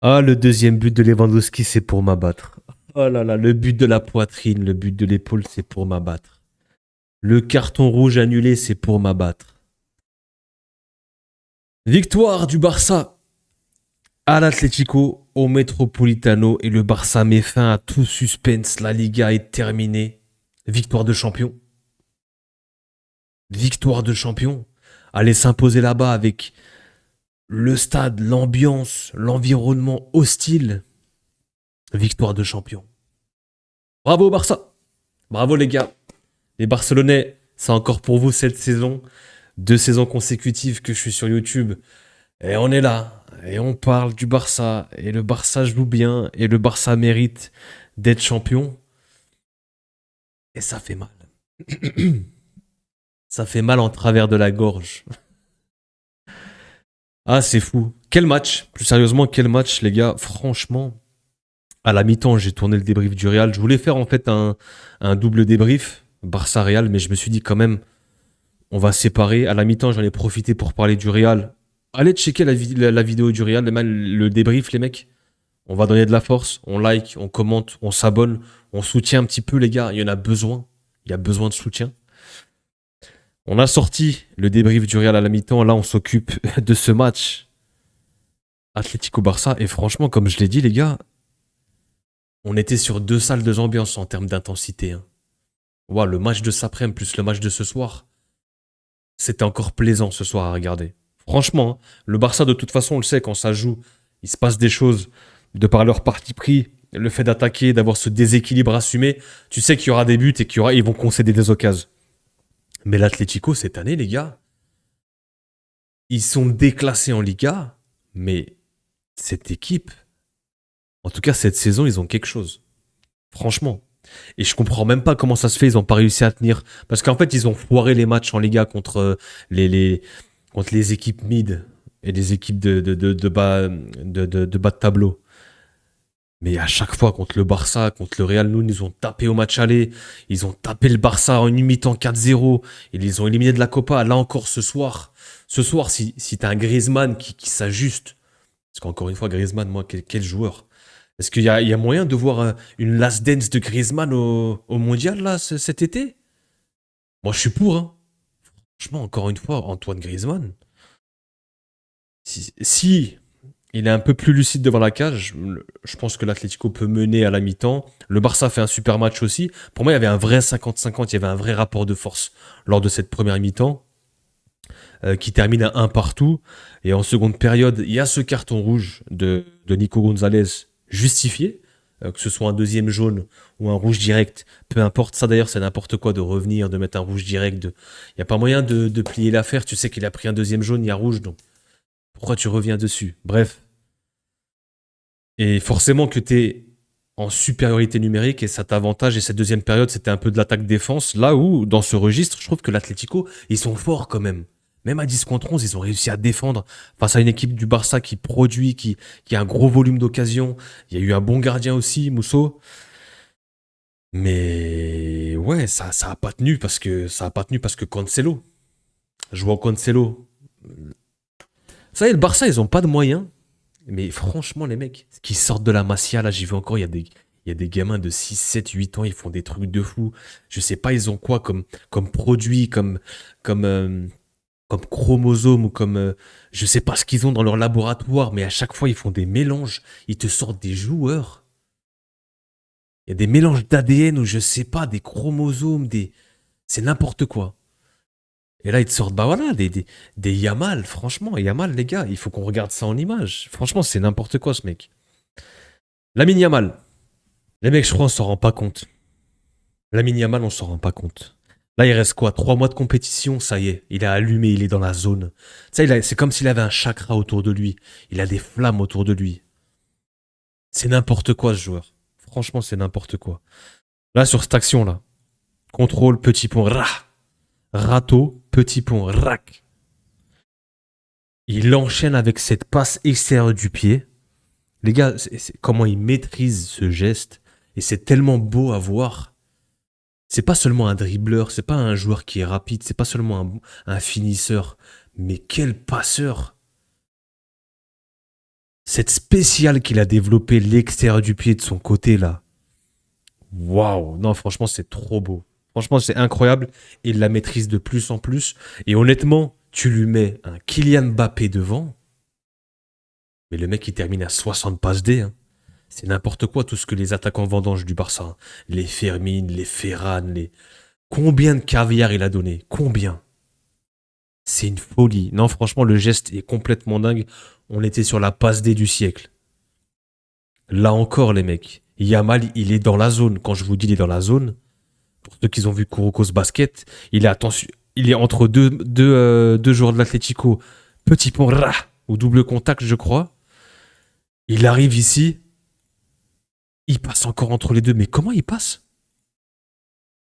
Ah, le deuxième but de Lewandowski, c'est pour m'abattre. Oh là là, le but de la poitrine, le but de l'épaule, c'est pour m'abattre. Le carton rouge annulé, c'est pour m'abattre. Victoire du Barça à l'Atlético, au Metropolitano, et le Barça met fin à tout suspense. La Liga est terminée. Victoire de champion. Victoire de champion. Aller s'imposer là-bas avec le stade, l'ambiance, l'environnement hostile. Victoire de champion. Bravo Barça. Bravo les gars. Les Barcelonais, c'est encore pour vous cette saison. 2 saisons consécutives que je suis sur YouTube. Et on est là. Et on parle du Barça. Et le Barça joue bien. Et le Barça mérite d'être champion. Et ça fait mal. Ça fait mal en travers de la gorge. Ah, c'est fou. Quel match. Plus sérieusement, quel match, les gars. Franchement, à la mi-temps, j'ai tourné le débrief du Real. Je voulais faire en fait un double débrief. Barça-Real. Mais je me suis dit quand même, on va séparer. À la mi-temps, j'en ai profité pour parler du Real. Allez checker la vidéo du Real, le débrief, les mecs. On va donner de la force, on like, on commente, on s'abonne, on soutient un petit peu, les gars. Il y en a besoin. Il y a besoin de soutien. On a sorti le débrief du Real à la mi-temps. Là, on s'occupe de ce match Atlético-Barça. Et franchement, comme je l'ai dit, les gars, on était sur 2 salles de ambiance en termes d'intensité. Hein. Wow, le match de cet après-midi plus le match de ce soir, c'était encore plaisant ce soir à regarder. Franchement, hein, le Barça, de toute façon, on le sait, quand ça joue, il se passe des choses de par leur parti pris, le fait d'attaquer, d'avoir ce déséquilibre assumé. Tu sais qu'il y aura des buts et ils vont concéder des occasions. Mais l'Atlético, cette année, les gars, ils sont déclassés en Liga, mais cette équipe, en tout cas cette saison, ils ont quelque chose. Franchement. Et je comprends même pas comment ça se fait, ils ont pas réussi à tenir. Parce qu'en fait, ils ont foiré les matchs en Liga les, contre les équipes mid et les équipes de bas de tableau. Mais à chaque fois, contre le Barça, contre le Real, nous, ils nous ont tapé au match aller. Ils ont tapé le Barça en imitant 4-0. Ils les ont éliminés de la Copa. Là encore, ce soir. Ce soir, si t'as un Griezmann qui s'ajuste. Parce qu'encore une fois, Griezmann, moi, quel joueur. Est-ce qu'il y a moyen de voir une last dance de Griezmann au Mondial, là, cet été? Moi, je suis pour, hein. Franchement, encore une fois, Antoine Griezmann. Si il est un peu plus lucide devant la cage, je pense que l'Atlético peut mener à la mi-temps. Le Barça fait un super match aussi. Pour moi, il y avait un vrai 50-50, il y avait un vrai rapport de force lors de cette première mi-temps, qui termine à un partout. Et en seconde période, il y a ce carton rouge de Nico Gonzalez justifié, que ce soit un deuxième jaune ou un rouge direct, peu importe. Ça d'ailleurs, c'est n'importe quoi de revenir, de mettre un rouge direct. Il n'y a pas moyen de plier l'affaire. Tu sais qu'il a pris un deuxième jaune, il y a rouge, donc pourquoi tu reviens dessus? Bref. Et forcément que tu es en supériorité numérique et ça t'avantage. Et cette deuxième période, c'était un peu de l'attaque-défense. Là où, dans ce registre, je trouve que l'Atlético, ils sont forts quand même. Même à 10 contre 11, ils ont réussi à défendre face à une équipe du Barça qui produit, qui a un gros volume d'occasion. Il y a eu un bon gardien aussi, Mousso. Mais ouais, ça a pas tenu parce que Cancelo, jouant Cancelo. Ça y est, le Barça, ils ont pas de moyens. Mais franchement, les mecs, qui sortent de la Masia, là, j'y vais encore, il y a des gamins de 6 7 8 ans, ils font des trucs de fou. Je sais pas, ils ont quoi comme produit, comme, euh, comme chromosome ou je sais pas ce qu'ils ont dans leur laboratoire, mais à chaque fois, ils font des mélanges. Ils te sortent des joueurs. Il y a des mélanges d'ADN ou je sais pas, des chromosomes, c'est n'importe quoi. Et là, ils te sortent, bah voilà, des Yamal, franchement, Yamal, les gars, il faut qu'on regarde ça en image. Franchement, c'est n'importe quoi, ce mec. Lamine Yamal. Les mecs, je crois, on s'en rend pas compte. Lamine Yamal, on s'en rend pas compte. Là, il reste quoi? 3 mois de compétition, ça y est. Il est allumé, il est dans la zone. Ça, c'est comme s'il avait un chakra autour de lui. Il a des flammes autour de lui. C'est n'importe quoi, ce joueur. Franchement, c'est n'importe quoi. Là, sur cette action-là. Contrôle, petit pont, ra. Râteau, petit pont, rac. Il enchaîne avec cette passe extérieure du pied. Les gars, comment il maîtrise ce geste. Et c'est tellement beau à voir. C'est pas seulement un dribbleur, c'est pas un joueur qui est rapide, c'est pas seulement un finisseur. Mais quel passeur. Cette spéciale qu'il a développée, l'extérieur du pied de son côté là. Waouh! Non, franchement, c'est trop beau. Franchement, c'est incroyable. Il la maîtrise de plus en plus. Et honnêtement, tu lui mets un Kylian Mbappé devant, mais le mec, il termine à 60 passes D, hein. C'est n'importe quoi tout ce que les attaquants vendanges du Barça, hein. Les Fermin, les Ferran, les... Combien de caviar il a donné? Combien? C'est une folie. Non, franchement, le geste est complètement dingue. On était sur la passe D du siècle. Là encore, les mecs. Yamal, il est dans la zone. Quand je vous dis il est dans la zone, pour ceux qui ont vu Kurokos Basket, il est, attention, il est entre deux joueurs de l'Atlético. Petit pont, ou double contact, je crois. Il arrive ici. Il passe encore entre les deux. Mais comment il passe?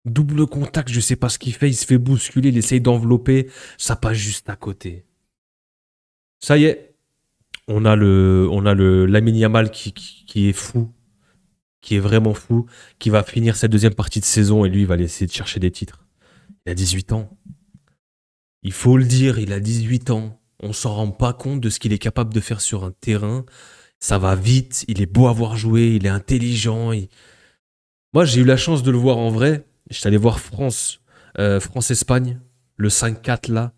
Double contact, je sais pas ce qu'il fait. Il se fait bousculer, il essaye d'envelopper. Ça passe juste à côté. Ça y est. On a le Lamine Yamal qui est fou. Qui est vraiment fou. Qui va finir cette deuxième partie de saison et lui, il va essayer de chercher des titres. Il a 18 ans. Il faut le dire, il a 18 ans. On s'en rend pas compte de ce qu'il est capable de faire sur un terrain. Ça va vite, il est beau à voir jouer, il est intelligent. Moi, j'ai eu la chance de le voir en vrai. J'étais allé voir France-Espagne, le 5-4 là.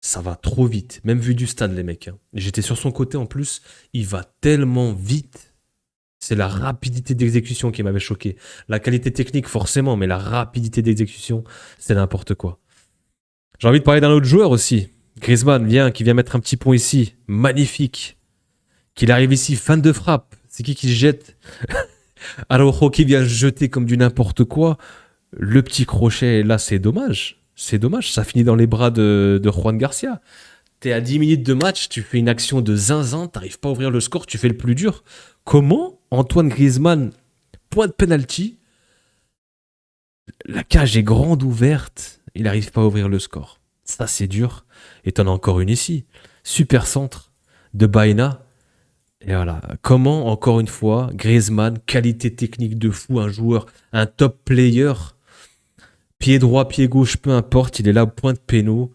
Ça va trop vite, même vu du stade, les mecs, hein. J'étais sur son côté en plus, il va tellement vite. C'est la rapidité d'exécution qui m'avait choqué. La qualité technique, forcément, mais la rapidité d'exécution, c'est n'importe quoi. J'ai envie de parler d'un autre joueur aussi. Griezmann, qui vient mettre un petit pont ici. Magnifique. Qu'il arrive ici, fan de frappe. C'est qui se jette? Araujo qui vient jeter comme du n'importe quoi. Le petit crochet, là, c'est dommage. C'est dommage, ça finit dans les bras de Juan Garcia. T'es à 10 minutes de match, tu fais une action de zinzin, t'arrives pas à ouvrir le score, tu fais le plus dur. Comment Antoine Griezmann, point de penalty, la cage est grande ouverte, il n'arrive pas à ouvrir le score. Ça, c'est dur. Et t'en as encore une ici. Super centre de Baena. Et voilà. Comment, encore une fois, Griezmann, qualité technique de fou, un joueur, un top player, pied droit, pied gauche, peu importe, il est là au point de péno.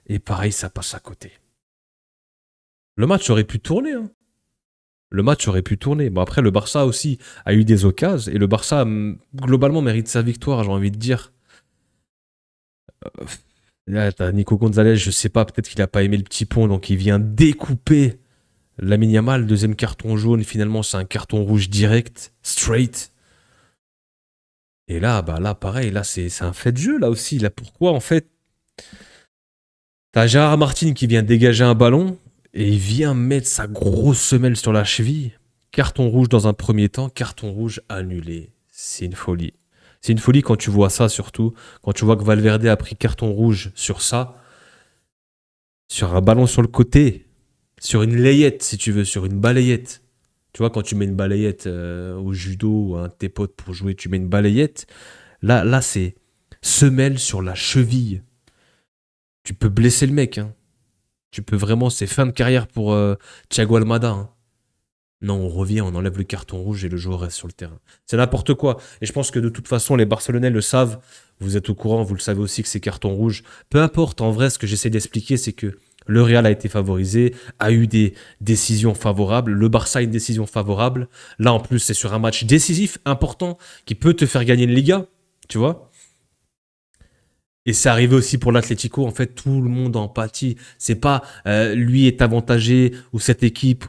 Et pareil, ça passe à côté. Le match aurait pu tourner, hein. Le match aurait pu tourner. Bon, après, le Barça aussi a eu des occasions. Et le Barça, globalement, mérite sa victoire, j'ai envie de dire. Là, t'as Nico Gonzalez, je sais pas, peut-être qu'il a pas aimé le petit pont, donc il vient découper Lamine Yamal. Deuxième carton jaune, finalement, c'est un carton rouge direct, straight. Et là, bah là, pareil, là, c'est un fait de jeu, là aussi. Là, pourquoi, en fait, t'as Gérard Martin qui vient dégager un ballon et il vient mettre sa grosse semelle sur la cheville. Carton rouge dans un premier temps, carton rouge annulé. C'est une folie. C'est une folie quand tu vois ça, surtout. Quand tu vois que Valverde a pris carton rouge sur ça, sur un ballon sur le côté, sur une layette, si tu veux, sur une balayette. Tu vois, quand tu mets une balayette au judo ou à un de tes potes pour jouer, tu mets une balayette. Là c'est semelle sur la cheville. Tu peux blesser le mec, hein. Tu peux vraiment, c'est fin de carrière pour Thiago Almada, hein. Non, on revient, on enlève le carton rouge et le joueur reste sur le terrain. C'est n'importe quoi. Et je pense que de toute façon, les Barcelonais le savent. Vous êtes au courant, vous le savez aussi que c'est carton rouge. Peu importe, en vrai, ce que j'essaie d'expliquer, c'est que le Real a été favorisé, a eu des décisions favorables. Le Barça a une décision favorable. Là, en plus, c'est sur un match décisif, important, qui peut te faire gagner une Liga, tu vois. Et c'est arrivé aussi pour l'Atlético, en fait, tout le monde en pâtit. C'est pas lui est avantagé ou cette équipe,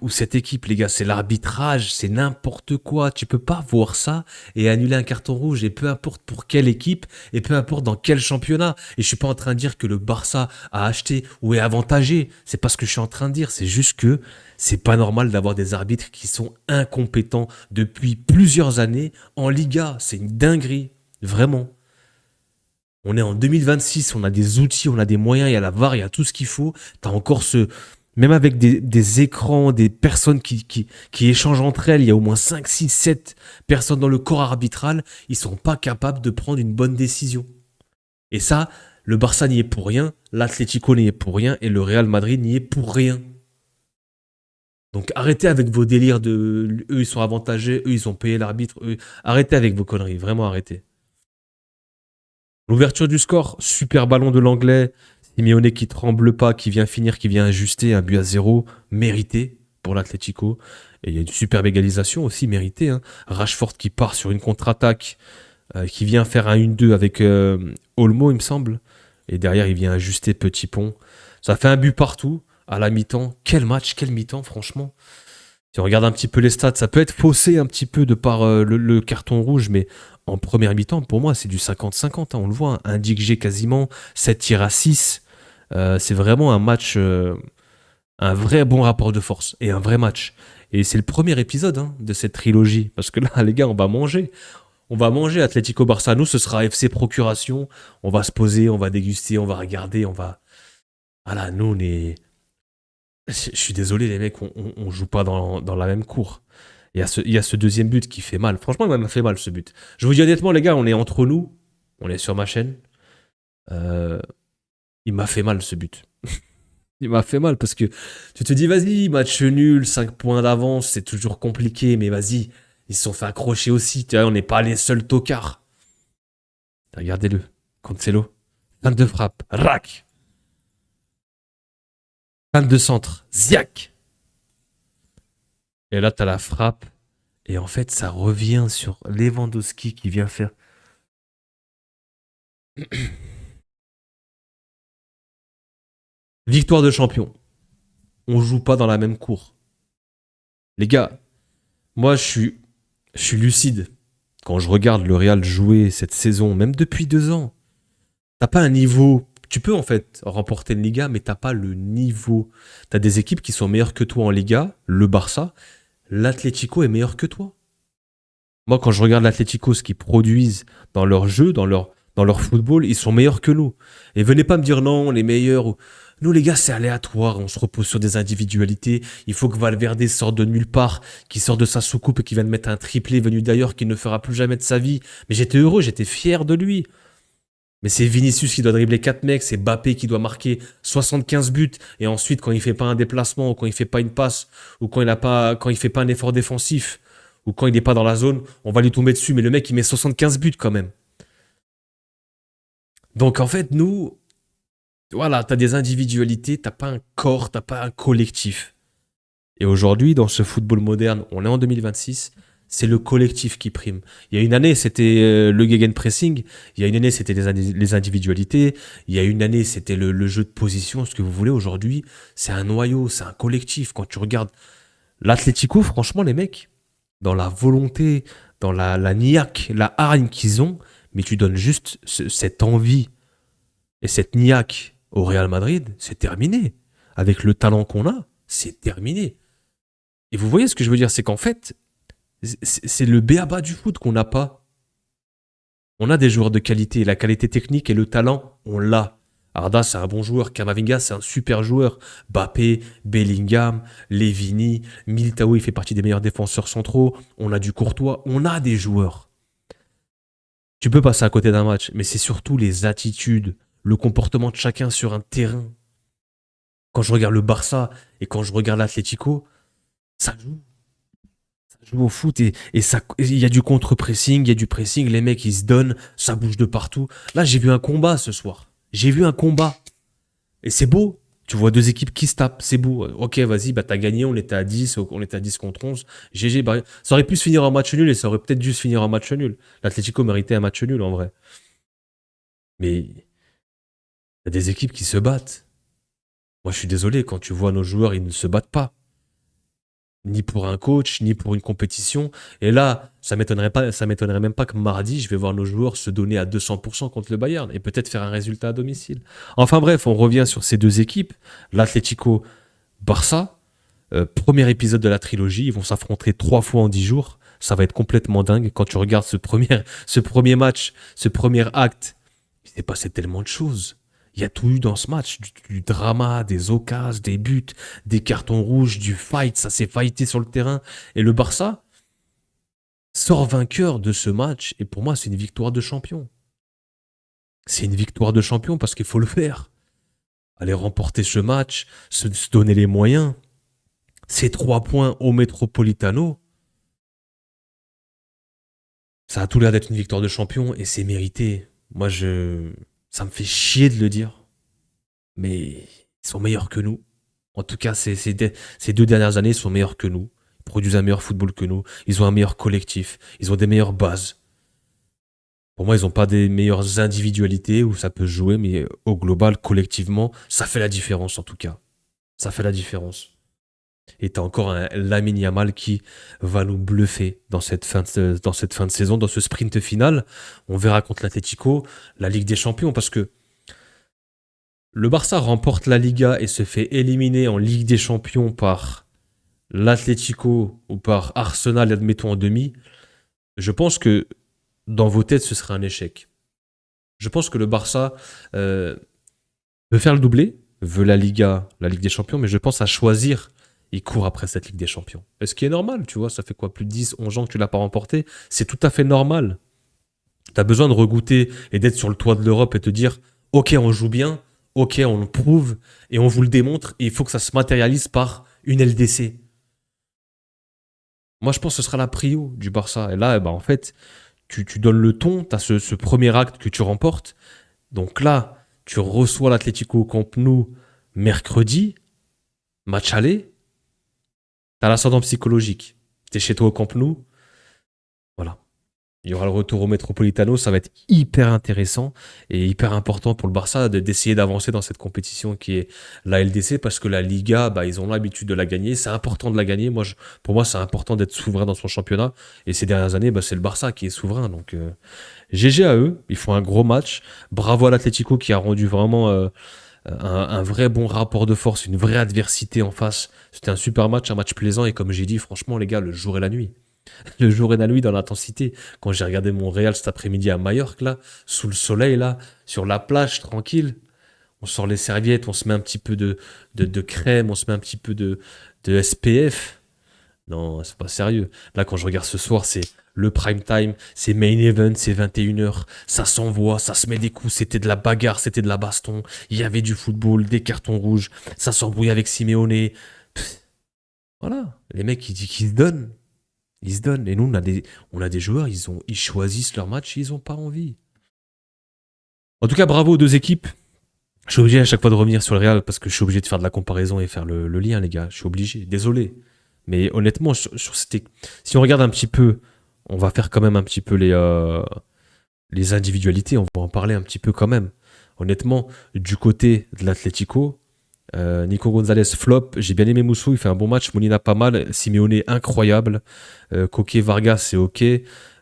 les gars, c'est l'arbitrage, c'est n'importe quoi. Tu peux pas voir ça et annuler un carton rouge, et peu importe pour quelle équipe, et peu importe dans quel championnat. Et je suis pas en train de dire que le Barça a acheté ou est avantagé. C'est pas ce que je suis en train de dire, c'est juste que c'est pas normal d'avoir des arbitres qui sont incompétents depuis plusieurs années en Liga. C'est une dinguerie, vraiment. On est en 2026, on a des outils, on a des moyens, il y a la VAR, il y a tout ce qu'il faut. T'as encore même avec des écrans, des personnes qui échangent entre elles, il y a au moins 5, 6, 7 personnes dans le corps arbitral, ils sont pas capables de prendre une bonne décision. Et ça, le Barça n'y est pour rien, l'Atlético n'y est pour rien, et le Real Madrid n'y est pour rien. Donc arrêtez avec vos délires de eux ils sont avantagés, eux ils ont payé l'arbitre, arrêtez avec vos conneries, vraiment arrêtez. L'ouverture du score, super ballon de l'anglais. Simeone qui tremble pas, qui vient finir, qui vient ajuster, un but à 0, mérité. pour l'Atlético. Et il y a une superbe égalisation aussi méritée, hein. Rashford qui part sur une contre-attaque, qui vient faire un 1-2 avec Olmo, il me semble. Et derrière, il vient ajuster Petit Pont. Ça fait un but partout à la mi-temps. Quel match, quel mi-temps, franchement. Si on regarde un petit peu les stats, ça peut être faussé un petit peu de par le carton rouge, mais en première mi-temps, pour moi, c'est du 50-50, hein, on le voit. Hein. Un Dig quasiment, 7 tirs à 6. C'est vraiment un match, un vrai bon rapport de force et un vrai match. Et c'est le premier épisode, hein, de cette trilogie. Parce que là, les gars, on va manger. On va manger Atlético Barça. Nous, ce sera FC Procuration. On va se poser, on va déguster, on va regarder, on va. Voilà, nous, on est. Je suis désolé, les mecs, on joue pas dans la même cour. Il y a ce deuxième but qui fait mal. Franchement, il m'a fait mal ce but. Je vous dis honnêtement, les gars, on est entre nous. On est sur ma chaîne. Euh, il m'a fait mal ce but. Il m'a fait mal parce que tu te dis, vas-y, match nul, 5 points d'avance, c'est toujours compliqué, mais vas-y, ils se sont fait accrocher aussi. Tu vois, on n'est pas les seuls tocards. Regardez-le. Cancelo. Fin de frappe. Rack. Fin de centre. Ziak. Et là, t'as la frappe. Et en fait, ça revient sur Lewandowski qui vient faire. Victoire de champion. On joue pas dans la même cour. Les gars, moi, je suis lucide. Quand je regarde le Real jouer cette saison, même depuis 2 ans, t'as pas un niveau. Tu peux en fait remporter une Liga, mais t'as pas le niveau. T'as des équipes qui sont meilleures que toi en Liga, le Barça. L'Atlético est meilleur que toi. Moi, quand je regarde l'Atlético, ce qu'ils produisent dans leur jeu, dans leur football, ils sont meilleurs que nous. Et venez pas me dire non, les meilleurs. Nous, les gars, c'est aléatoire. On se repose sur des individualités. Il faut que Valverde sorte de nulle part, qu'il sorte de sa soucoupe et qu'il vienne mettre un triplé venu d'ailleurs qu'il ne fera plus jamais de sa vie. Mais j'étais heureux, j'étais fier de lui. Mais c'est Vinicius qui doit dribbler 4 mecs, c'est Mbappé qui doit marquer 75 buts, et ensuite quand il fait pas un déplacement, ou quand il fait pas une passe, ou quand il fait pas un effort défensif, ou quand il n'est pas dans la zone, on va lui tomber dessus. Mais le mec, il met 75 buts quand même. Donc en fait, nous, voilà, t'as des individualités, t'as pas un corps, t'as pas un collectif. Et aujourd'hui, dans ce football moderne, on est en 2026, c'est le collectif qui prime. Il y a une année, c'était le gegenpressing. Il y a une année, c'était les individualités. Il y a une année, c'était le jeu de position, ce que vous voulez. Aujourd'hui, c'est un noyau, c'est un collectif. Quand tu regardes l'Atlético, franchement, les mecs, dans la volonté, dans la niaque, la hargne qu'ils ont, mais tu donnes juste cette envie et cette niaque au Real Madrid, c'est terminé. Avec le talent qu'on a, c'est terminé. Et vous voyez ce que je veux dire, c'est qu'en fait, c'est le béaba du foot qu'on n'a pas. On a des joueurs de qualité, la qualité technique et le talent, on l'a. Arda, c'est un bon joueur. Kamavinga, c'est un super joueur. Bappé, Bellingham, Levini, Militao, il fait partie des meilleurs défenseurs centraux. On a du Courtois. On a des joueurs. Tu peux passer à côté d'un match, mais c'est surtout les attitudes, le comportement de chacun sur un terrain. Quand je regarde le Barça et quand je regarde l'Atlético, ça joue. Ça joue au foot et ça, il y a du contre-pressing, il y a du pressing, les mecs ils se donnent, ça bouge de partout. Là, j'ai vu un combat ce soir. J'ai vu un combat. Et c'est beau. Tu vois deux équipes qui se tapent, c'est beau. Ok, vas-y, bah t'as gagné, on était à 10, on était à 10 contre 11. GG, bah, ça aurait pu se finir en match nul et ça aurait peut-être dû se finir en match nul. L'Atlético méritait un match nul en vrai. Mais il y a des équipes qui se battent. Moi, je suis désolé, quand tu vois nos joueurs, ils ne se battent pas. Ni pour un coach, ni pour une compétition. Et là, ça m'étonnerait même pas que mardi, je vais voir nos joueurs se donner à 200% contre le Bayern et peut-être faire un résultat à domicile. Enfin bref, on revient sur ces deux équipes, l'Atlético Barça. Premier épisode de la trilogie, ils vont s'affronter 3 fois en 10 jours. Ça va être complètement dingue. Quand tu regardes ce premier match, ce premier acte, il s'est passé tellement de choses. Il y a tout eu dans ce match, du drama, des occasions, des buts, des cartons rouges, du fight, ça s'est fighté sur le terrain. Et le Barça sort vainqueur de ce match, et pour moi, c'est une victoire de champion. C'est une victoire de champion parce qu'il faut le faire. Aller remporter ce match, se donner les moyens. Ces 3 points au Metropolitano, ça a tout l'air d'être une victoire de champion et c'est mérité. Ça me fait chier de le dire, mais ils sont meilleurs que nous. En tout cas, ces 2 dernières années, ils sont meilleurs que nous. Ils produisent un meilleur football que nous. Ils ont un meilleur collectif. Ils ont des meilleures bases. Pour moi, ils n'ont pas des meilleures individualités où ça peut se jouer, mais au global, collectivement, ça fait la différence en tout cas. Ça fait la différence. Et t'as encore un Lamine Yamal qui va nous bluffer dans cette fin de saison, dans ce sprint final. On verra contre l'Atlético, la Ligue des Champions, parce que le Barça remporte la Liga et se fait éliminer en Ligue des Champions par l'Atlético ou par Arsenal, admettons en demi. Je pense que dans vos têtes, ce serait un échec. Je pense que le Barça veut faire le doublé, veut la Liga, la Ligue des Champions, mais je pense à choisir. Il court après cette Ligue des Champions. Et ce qui est normal, tu vois, ça fait quoi, plus de 10, 11 ans que tu l'as pas remporté. C'est tout à fait normal. Tu as besoin de regoûter et d'être sur le toit de l'Europe et te dire, ok, on joue bien, ok, on le prouve et on vous le démontre. Et il faut que ça se matérialise par une LDC. Moi, je pense que ce sera la prio du Barça. Et là, eh ben, en fait, tu donnes le ton, tu as ce premier acte que tu remportes. Donc là, tu reçois l'Atlético au Camp Nou mercredi, match aller. T'as l'ascendant psychologique. T'es chez toi au Camp Nou. Voilà. Il y aura le retour au Metropolitano. Ça va être hyper intéressant et hyper important pour le Barça d'essayer d'avancer dans cette compétition qui est la LDC parce que la Liga, bah, ils ont l'habitude de la gagner. C'est important de la gagner. Pour moi, c'est important d'être souverain dans son championnat. Et ces dernières années, bah, c'est le Barça qui est souverain. Donc, GG à eux. Ils font un gros match. Bravo à l'Atlético qui a rendu vraiment un vrai bon rapport de force, une vraie adversité en face. C'était un super match, un match plaisant. Et comme j'ai dit, franchement, les gars, le jour et la nuit. Le jour et la nuit dans l'intensité. Quand j'ai regardé mon Real cet après-midi à Majorque, là, sous le soleil, là, sur la plage, tranquille, on sort les serviettes, on se met un petit peu de crème, on se met un petit peu de SPF. Non, c'est pas sérieux. Là, quand je regarde ce soir, c'est le prime time, c'est main event, c'est 21h, ça s'envoie, ça se met des coups, c'était de la bagarre, c'était de la baston, il y avait du football, des cartons rouges, ça s'embrouille avec Simeone. Pff, voilà, les mecs, ils se donnent. Ils se donnent. Et nous, on a des joueurs, ils choisissent leur match, ils ont pas envie. En tout cas, bravo aux deux équipes. Je suis obligé à chaque fois de revenir sur le Real parce que je suis obligé de faire de la comparaison et faire le lien, les gars. Je suis obligé. Désolé. Mais honnêtement, si on regarde un petit peu, on va faire quand même un petit peu les individualités. On va en parler un petit peu quand même. Honnêtement, du côté de l'Atlético, Nico Gonzalez flop. J'ai bien aimé Moussou, il fait un bon match. Molina pas mal. Simeone incroyable. Coque Vargas c'est ok.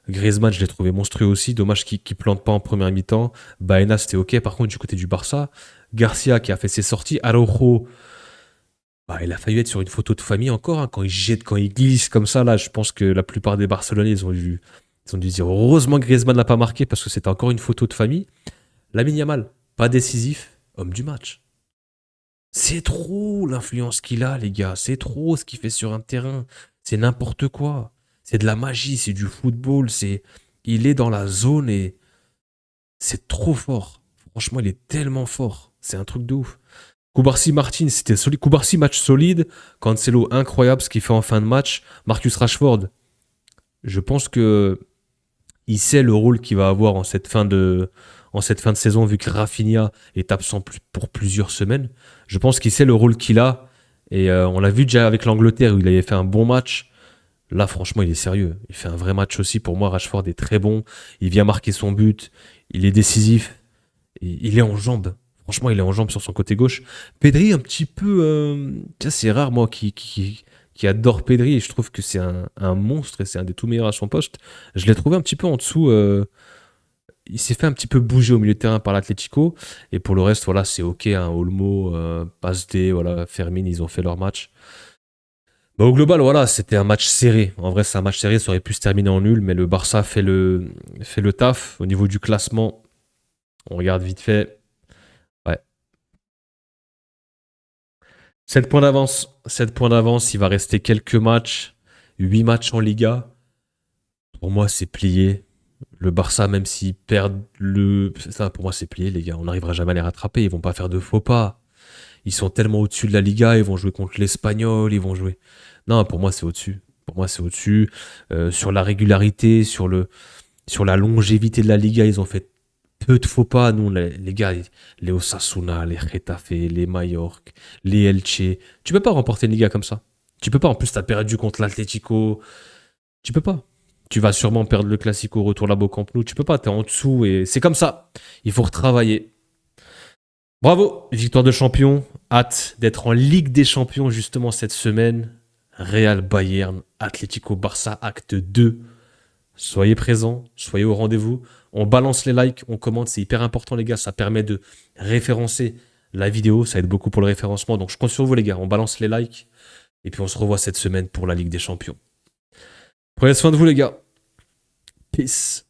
Griezmann je l'ai trouvé monstrueux aussi. Dommage qu'il plante pas en première mi-temps. Baena c'était ok. Par contre du côté du Barça, Garcia qui a fait ses sorties. Araujo, bah, il a failli être sur une photo de famille encore. Hein, quand il jette, quand il glisse comme ça là, je pense que la plupart des Barcelonais ils ont dû dire heureusement que Griezmann n'a pas marqué parce que c'était encore une photo de famille. Lamine Yamal, pas décisif, homme du match. C'est trop l'influence qu'il a, les gars. C'est trop ce qu'il fait sur un terrain. C'est n'importe quoi. C'est de la magie, c'est du football. Il est dans la zone et c'est trop fort. Franchement, il est tellement fort. C'est un truc de ouf. Koubarsi Martin, c'était solide. Koubarsi, match solide. Cancelo, incroyable ce qu'il fait en fin de match. Marcus Rashford, je pense que il sait le rôle qu'il va avoir en cette fin de saison, vu que Rafinha est absent pour plusieurs semaines. Je pense qu'il sait le rôle qu'il a. Et on l'a vu déjà avec l'Angleterre, où il avait fait un bon match. Là, franchement, il est sérieux. Il fait un vrai match aussi. Pour moi, Rashford est très bon. Il vient marquer son but. Il est décisif. Et il est en jambes. Franchement, il est en jambes sur son côté gauche. Pedri, un petit peu... c'est rare, moi, qui adore Pedri. Et je trouve que c'est un monstre et c'est un des tout meilleurs à son poste. Je l'ai trouvé un petit peu en dessous. Il s'est fait un petit peu bouger au milieu de terrain par l'Atlético. Et pour le reste, voilà, c'est ok. Hein, Olmo, Passe D, voilà, Fermin, ils ont fait leur match. Bah, au global, voilà, c'était un match serré. En vrai, c'est un match serré, ça aurait pu se terminer en nul, mais le Barça fait le taf. Au niveau du classement, on regarde vite fait. Ouais. 7 points d'avance. 7 points d'avance, il va rester quelques matchs. 8 matchs en Liga. Pour moi, c'est plié. Le Barça, même s'ils perdent ça, pour moi, c'est plié, les gars. On n'arrivera jamais à les rattraper. Ils vont pas faire de faux pas. Ils sont tellement au-dessus de la Liga. Ils vont jouer contre l'Espagnol. Ils vont jouer. Non, pour moi, c'est au-dessus. Pour moi, c'est au-dessus. Sur la régularité, sur la longévité de la Liga, ils ont fait. peu de faux pas, nous, les gars, les Osasuna, les Getafe, les Mallorca, les Elche. Tu peux pas remporter une Liga comme ça. Tu peux pas. En plus, t'as perdu contre l'Atlético. Tu peux pas. Tu vas sûrement perdre le Classico retour là-bas au Camp Nou. Tu peux pas. T'es en dessous et c'est comme ça. Il faut retravailler. Bravo, victoire de champion. Hâte d'être en Ligue des Champions justement cette semaine. Real Bayern, Atlético Barça, acte 2. Soyez présents, soyez au rendez-vous. On balance les likes, on commente, c'est hyper important les gars. Ça permet de référencer la vidéo, ça aide beaucoup pour le référencement. Donc je compte sur vous les gars, on balance les likes. Et puis on se revoit cette semaine pour la Ligue des Champions. Prenez soin de vous les gars. Peace.